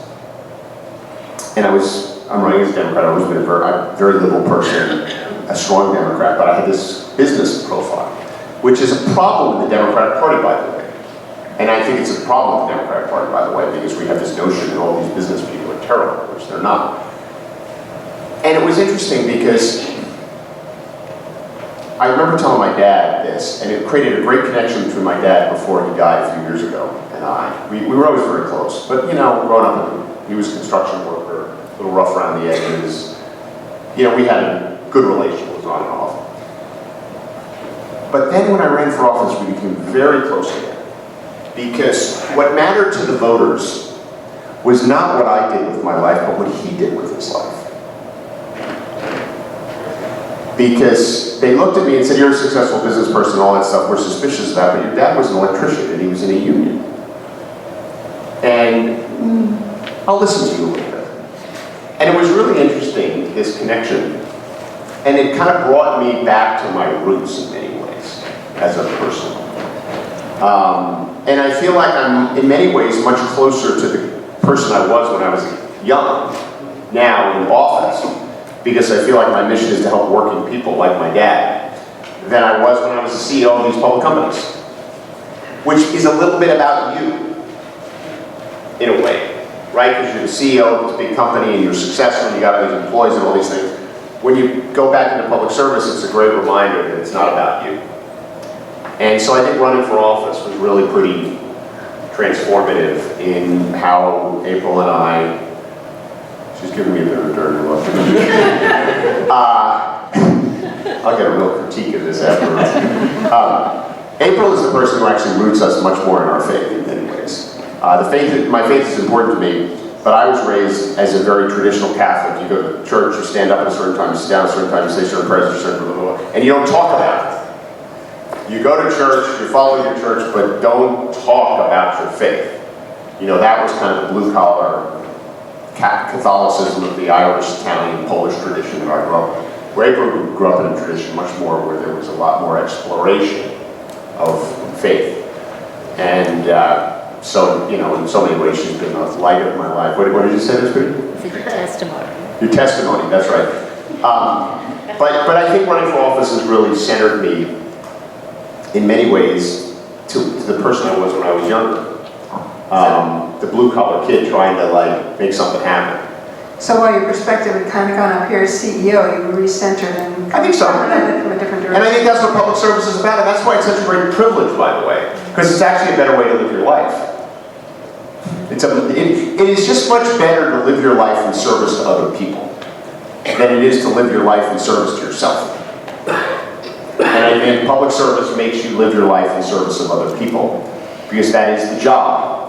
and I'm running as a Democrat. I've always been a very liberal person, a strong Democrat, but I had this business profile, which is a problem with the Democratic Party, by the way. And I think it's a problem with the Democratic Party, by the way, because we have this notion that all these business people are terrible, which they're not. And it was interesting because I remember telling my dad this, and it created a great connection between my dad before he died a few years ago and I. We were always very close, but you know, growing up, he was a construction worker, a little rough around the edges, you know, we had a good relation, it was on and off. But then when I ran for office, we became very close again. Because what mattered to the voters was not what I did with my life, but what he did with his life. Because they looked at me and said, you're a successful business person, all that stuff, we're suspicious of that, but your dad was an electrician and he was in a union. And I'll listen to you a little bit. And it was really interesting, this connection. And it kind of brought me back to my roots in many ways, as a person. And I feel like I'm, in many ways, much closer to the person I was when I was young, now in office, because I feel like my mission is to help working people like my dad, than I was when I was the CEO of these public companies, which is a little bit about you, in a way, right? Because you're the CEO of this big company and you're successful and you got these employees and all these things. When you go back into public service, it's a great reminder that it's not about you. And so I think running for office was really pretty transformative in how April and I, she's giving me a bit of a dirty look. I'll get a real critique of this afterwards. April is the person who actually roots us much more in our faith in many ways. My faith is important to me, but I was raised as a very traditional Catholic. You go to church, you stand up at a certain time, you sit down at a certain time, you say certain prayers, blah, blah, blah, and you don't talk about it. You go to church, you follow your church, but don't talk about your faith. You know, that was kind of the blue-collar Catholicism of the Irish, Italian, Polish tradition that I grew up in. Where April grew up in a tradition much more where there was a lot more exploration of faith. And so, you know, in so many ways she's been the light of my life. What did you say, Ms. Green? Your testimony. Your testimony, that's right. But I think running for office has really centered me in many ways to the person I was when I was younger. The blue-collar kid trying to like make something happen. So while your perspective had kind of gone up here as CEO, you were recentered and I think so. from a different direction. And I think that's what public service is about, and that's why it's such a great privilege, by the way, because it's actually a better way to live your life. It is just much better to live your life in service to other people than it is to live your life in service to yourself. And I think public service makes you live your life in service of other people, because that is the job.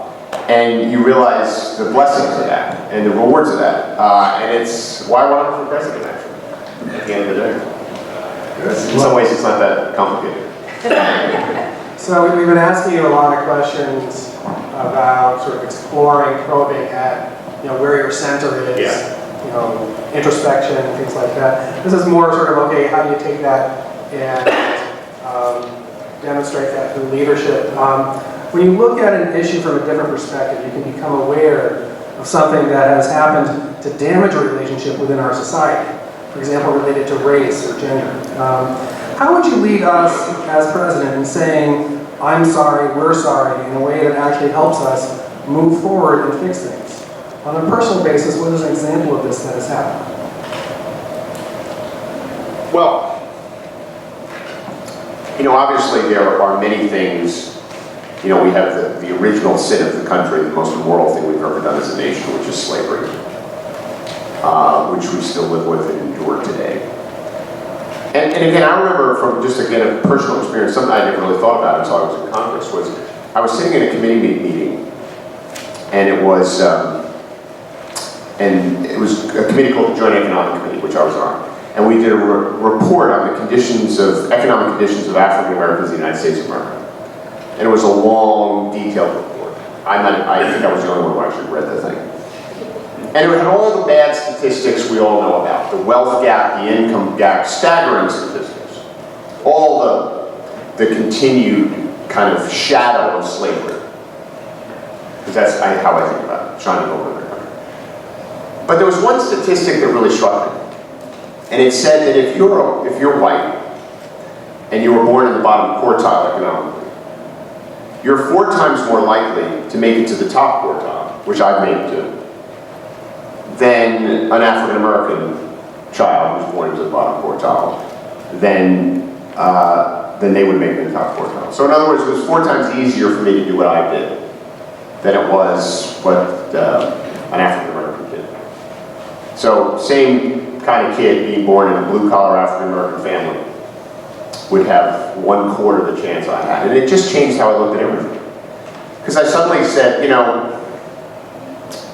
And you realize the blessings of that, and the rewards of that. And it's why I want to run for president, actually, at the end of the day. In some ways, it's not that complicated. So we've been asking you a lot of questions about sort of exploring, probing at, you know, where your center is, you know, introspection, things like that. This is more sort of, okay, how do you take that and demonstrate that through leadership? When you look at an issue from a different perspective, you can become aware of something that has happened to damage a relationship within our society. For example, related to race or gender. How would you lead us as president in saying, I'm sorry, we're sorry, in a way that actually helps us move forward and fix things? On a personal basis, what is an example of this that has happened? Well, you know, obviously there are many things. You know, we have the original sin of the country, the most immoral thing we've ever done as a nation, which is slavery, which we still live with and endure today. And again, I remember from just, again, a personal experience, something I never really thought about until I was in Congress, was I was sitting in a committee meeting, and it was a committee called the Joint Economic Committee, which I was on. And we did a report on the economic conditions of African Americans in the United States of America. And it was a long, detailed report. I think I was the only one who actually read the thing. And it had all the bad statistics we all know about. The wealth gap, the income gap, staggering statistics. All the continued kind of shadow of slavery. Because that's how I think about it, shining over the country. But there was one statistic that really struck me. And it said that if you're white, and you were born in the bottom quartile economically, you're 4 times more likely to make it to the top quartile, which I've made it to, than an African American child who's born into the bottom quartile, than they would make in the top quartile. So in other words, it was 4 times easier for me to do what I did than it was what an African American did. So same kind of kid being born in a blue-collar African-American family would have 1/4 the chance I had. And it just changed how I looked at everything. Because I suddenly said, you know,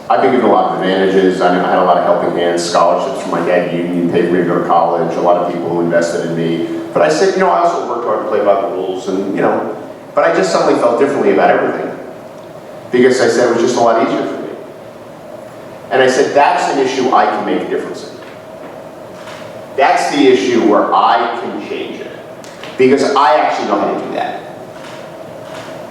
I've been given a lot of advantages. I had a lot of helping hands, scholarships from my dad, union, paid for me to go to college, a lot of people who invested in me. But I said, you know, I also worked hard to play by the rules, and, you know, but I just suddenly felt differently about everything. Because I said it was just a lot easier for me. And I said, that's an issue I can make a difference in. That's the issue where I can change it. Because I actually know how to do that.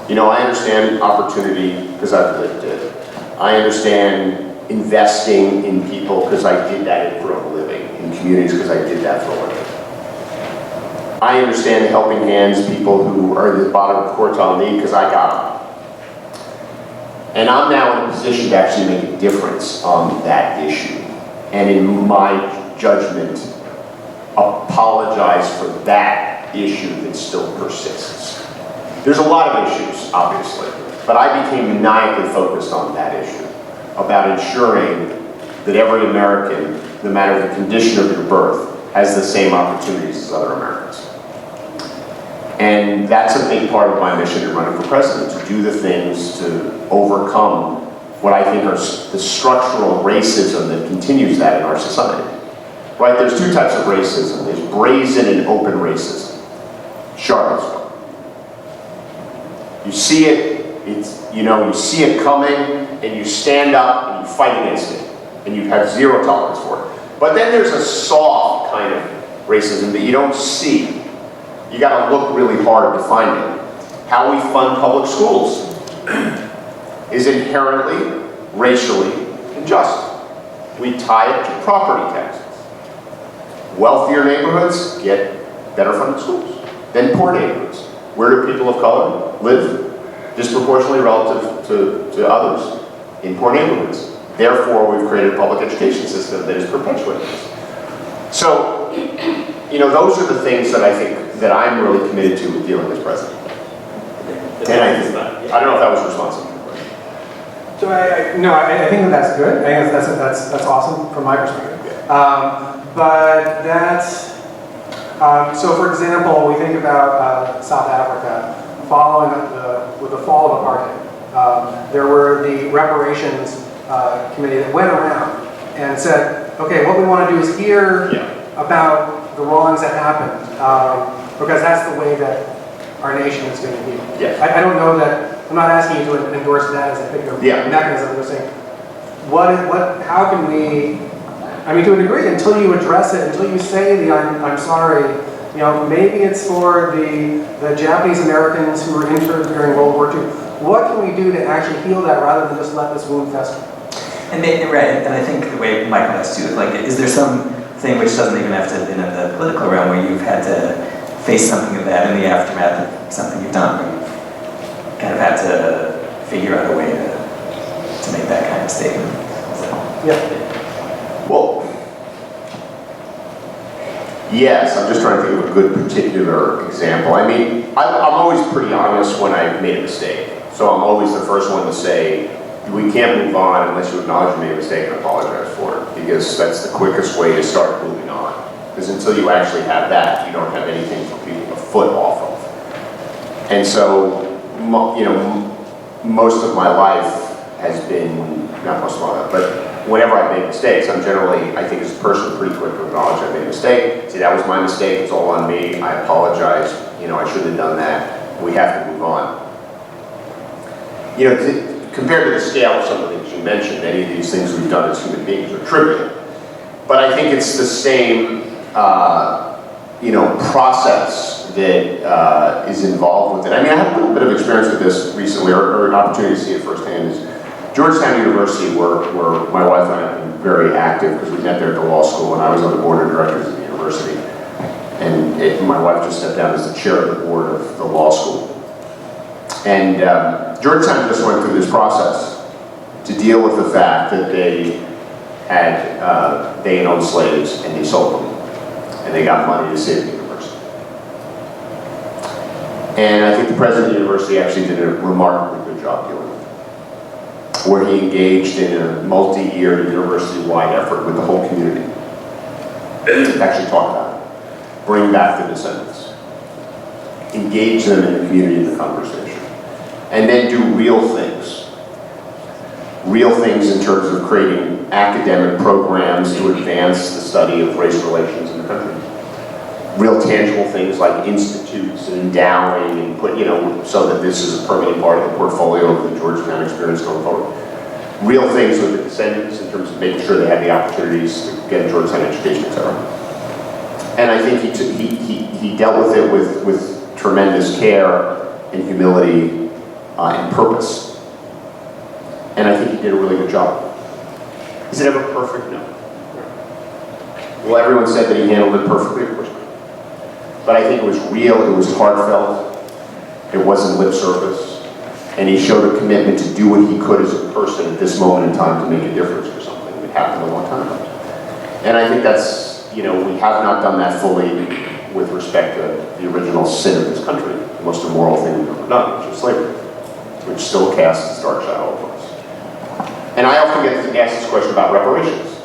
You know, I understand opportunity because I've lived it. I understand investing in people because I did that for a living, in communities because I did that for a living. I understand helping hands, people who are in the bottom quartile need because I got them. And I'm now in a position to actually make a difference on that issue. And in my judgment, apologize for that issue that still persists. There's a lot of issues, obviously, but I became maniacally focused on that issue, about ensuring that every American, no matter the condition of your birth, has the same opportunities as other Americans. And that's a big part of my mission in running for president, to do the things to overcome what I think are the structural racism that continues that in our society. Right, there's two types of racism. There's brazen and open racism. Charlottesville. You see it, you see it coming, and you stand up and you fight against it. And you have zero tolerance for it. But then there's a soft kind of racism that you don't see. You gotta look really hard to find it. How we fund public schools is inherently racially unjust. We tie it to property taxes. Wealthier neighborhoods get better funded schools than poor neighborhoods. Where do people of color live? Disproportionately relative to others in poor neighborhoods. Therefore, we've created a public education system that is perpetuating this. So, you know, those are the things that I think that I'm really committed to with dealing as president. And I don't know if that was responsive. So I think that's good. I think that's awesome from my perspective. But that's, so for example, we think about South Africa, with the fall of apartheid. There were the reparations committee that went around and said, okay, what we want to do is hear about the wrongs that happened, because that's the way that our nation is going to be. I don't know that, I'm not asking you to endorse that as a bigger mechanism. I'm just saying, how can we, I mean, to a degree, until you address it, until you say the I'm sorry, you know, maybe it's for the Japanese Americans who were interned during World War II. What can we do to actually heal that rather than just let this wound fester? And right, and I think the way Michael has too, like, is there something which doesn't even have to have been in the political realm where you've had to face something of that in the aftermath of something you've done, where you've kind of had to figure out a way to make that kind of statement? So. Well, yes, I'm just trying to think of a good particular example. I mean, I'm always pretty honest when I've made a mistake. So I'm always the first one to say, we can't move on unless you acknowledge you made a mistake and apologize for it, because that's the quickest way to start moving on. Because until you actually have that, you don't have anything for people to foot off of. And so, you know, most of my life has been, not most of my life, but whenever I make mistakes, I'm generally, I think as a person, pretty quick to acknowledge I made a mistake. Say, that was my mistake, it's all on me, I apologize, you know, I shouldn't have done that. We have to move on. You know, compared to the scale of some of the things you mentioned, any of these things we've done as human beings are trivial. But I think it's the same, you know, process that is involved with it. I mean, I had a little bit of experience with this recently, or an opportunity to see it firsthand. Is Georgetown University, where my wife and I have been very active, because we met there at the law school, and I was on the board of directors of the university. And my wife just stepped down as the chair of the board of the law school. And Georgetown just went through this process to deal with the fact that they owned slaves and they sold them. And they got money to save the university. And I think the president of the university actually did a remarkably good job dealing with it, where he engaged in a multi-year university-wide effort with the whole community Actually talk about it. Bring back the descendants. Engage them in the community in the conversation. And then do real things. Real things in terms of creating academic programs to advance the study of race relations in the country. Real tangible things like institutes and endowing and put, so that this is a permanent part of the portfolio of the Georgetown experience going forward. Real things with the descendants in terms of making sure they have the opportunities to get a Georgetown education, etc. And I think he dealt with it with tremendous care and humility and purpose. And I think he did a really good job. Is it ever perfect? No. Well, everyone said that he handled it perfectly, of course not. But I think it was real, it was heartfelt, it wasn't lip service, and he showed a commitment to do what he could as a person at this moment in time to make a difference for something that happened a long time ago. And I think that's, we have not done that fully with respect to the original sin of this country, the most immoral thing we've ever done, which is slavery, which still casts its dark shadow over us. And I often get asked this question about reparations.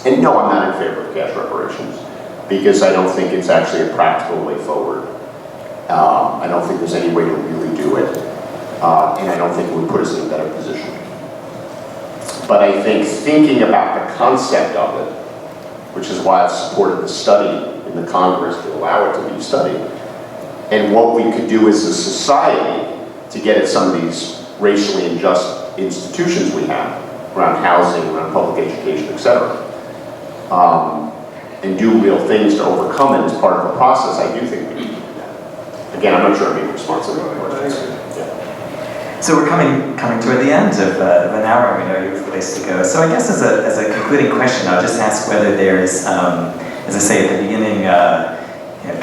And no, I'm not in favor of cash reparations, because I don't think it's actually a practical way forward. I don't think there's any way to really do it. And I don't think it would put us in a better position. But I think thinking about the concept of it, which is why I've supported the study in the Congress to allow it to be studied, and what we could do as a society to get at some of these racially unjust institutions we have around housing, around public education, etc. And do real things to overcome it as part of the process, I do think we need to do that. Again, I'm not sure I'm being responsive. So we're coming toward the end of an hour, and we know you have a place to go. So I guess as a concluding question, I'll just ask whether there's, as I say at the beginning,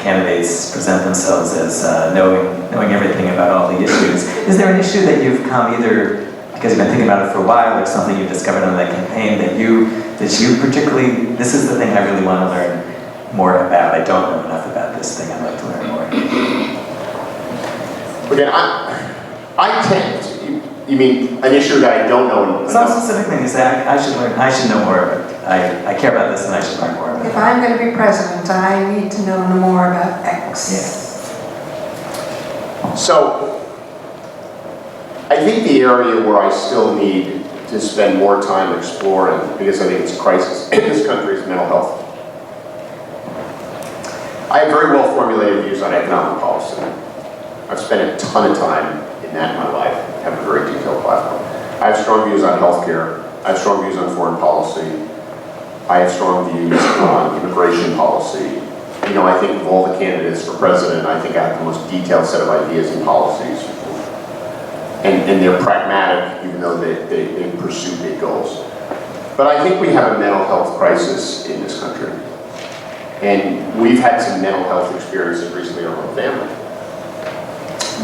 candidates present themselves as knowing everything about all the issues. Is there an issue that you've come either because you've been thinking about it for a while, or something you've discovered on that campaign that you particularly, this is the thing I really want to learn more about. I don't know enough about this thing. I'd like to learn more. Again, I tend to, you mean an issue that I don't know enough? Some specific thing you say, I should know more of it. I care about this and I should learn more about it. If I'm going to be president, I need to know more about X. Yes. So, I think the area where I still need to spend more time exploring, because I think it's a crisis in this country, is mental health. I have very well formulated views on economic policy. I've spent a ton of time in that in my life. I have a very detailed platform. I have strong views on healthcare. I have strong views on foreign policy. I have strong views on immigration policy. I think of all the candidates for president, I think I have the most detailed set of ideas and policies. And they're pragmatic, even though they pursue big goals. But I think we have a mental health crisis in this country. And we've had some mental health experiences recently in our own family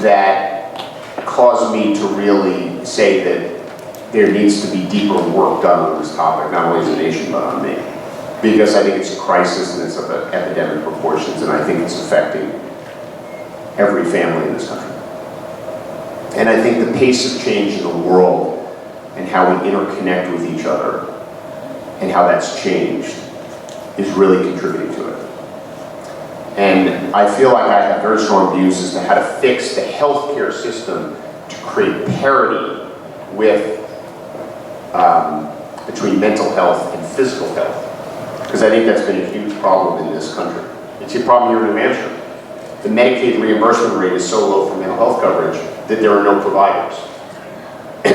that caused me to really say that there needs to be deeper work done on this topic, not only as a nation, but on me. Because I think it's a crisis and it's of epidemic proportions, and I think it's affecting every family in this country. And I think the pace of change in the world and how we interconnect with each other and how that's changed is really contributing to it. And I feel like I have very strong views as to how to fix the healthcare system to create parity with between mental health and physical health. Because I think that's been a huge problem in this country. It's a problem here in New Hampshire. The Medicaid reimbursement rate is so low for mental health coverage that there are no providers.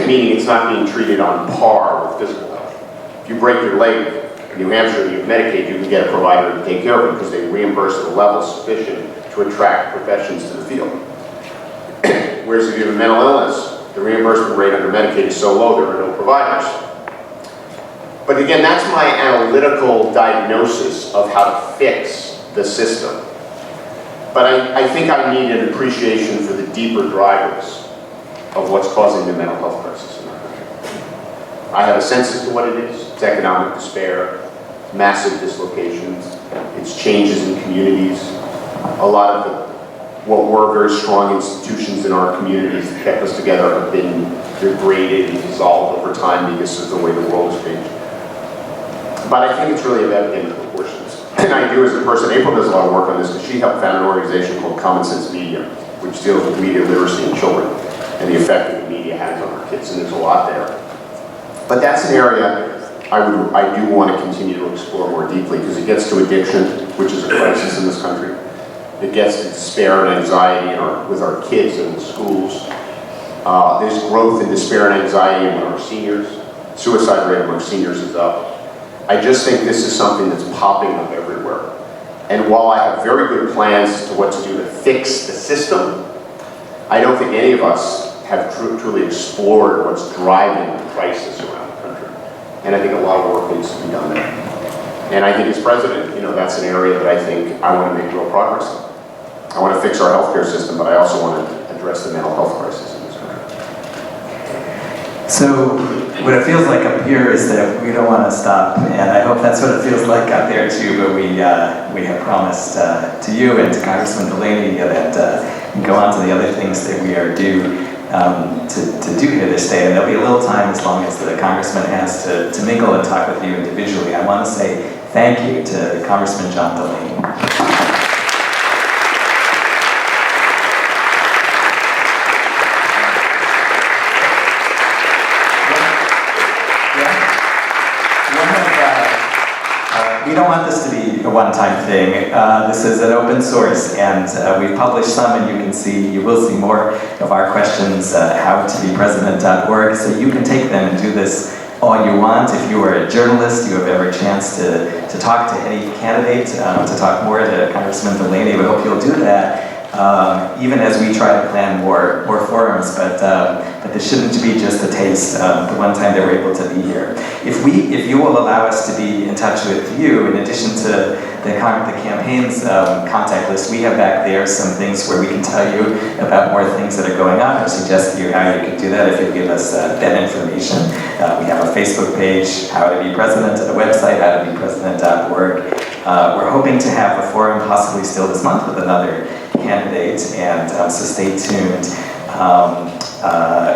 Meaning it's not being treated on par with physical health. If you break your leg in New Hampshire and you have Medicaid, you can get a provider to take care of it because they reimburse at a level sufficient to attract professions to the field. Whereas if you have a mental illness, the reimbursement rate under Medicaid is so low there are no providers. But again, that's my analytical diagnosis of how to fix the system. But I think I need an appreciation for the deeper drivers of what's causing the mental health crisis in our country. I have a sense as to what it is. It's economic despair, massive dislocations, it's changes in communities. A lot of what were very strong institutions in our communities that kept us together have been degraded and dissolved over time because of the way the world has changed. But I think it's really about getting the proportions. And I do as a person, April does a lot of work on this, because she helped found an organization called Common Sense Media, which deals with media literacy in children and the effect that the media has on our kids, and there's a lot there. But that's an area I do want to continue to explore more deeply, because it gets to addiction, which is a crisis in this country. It gets to despair and anxiety with our kids in the schools. There's growth in despair and anxiety among our seniors. Suicide rate among seniors is up. I just think this is something that's popping up everywhere. And while I have very good plans as to what to do to fix the system, I don't think any of us have truly explored what's driving the crisis around the country. And I think a lot of work needs to be done there. And I think as president, that's an area that I think I want to make real progress on. I want to fix our healthcare system, but I also want to address the mental health crisis in this country. So what it feels like up here is that we don't want to stop, and I hope that's what it feels like out there too, but we have promised to you and to Congressman Delaney that we go on to the other things that we are due to do here this day, and there'll be a little time as long as the Congressman has to mingle and talk with you individually. I want to say thank you to Congressman John Delaney. We don't want this to be a one-time thing. This is an open source, and we've published some, and you will see more of our questions, howtobepresident.org, so you can take them and do this all you want. If you are a journalist, you have every chance to talk to any candidate, to talk more to Congressman Delaney. We hope you'll do that. Even as we try to plan more forums, but this shouldn't be just a taste of the one time that we're able to be here. If you will allow us to be in touch with you, in addition to the campaign's contact list, we have back there some things where we can tell you about more things that are going on, or suggest to you how you can do that if you give us that information. We have a Facebook page, How to Be President, a website, howtobepresident.org. We're hoping to have a forum possibly still this month with another candidate, and so stay tuned.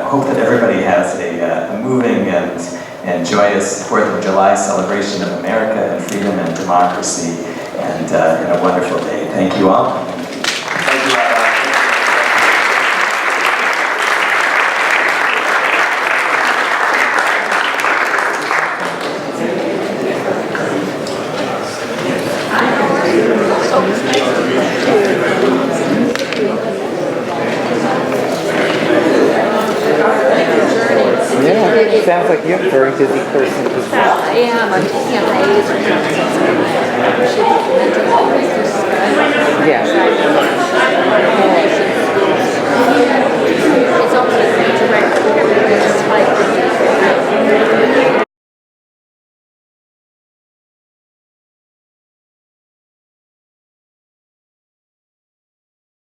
Hope that everybody has a moving and joyous 4th of July celebration of America and freedom and democracy, and a wonderful day. Thank you all. Thank you, Rabbi. Sounds like you're a very busy person as well. I am. I'm taking a raise. Yeah.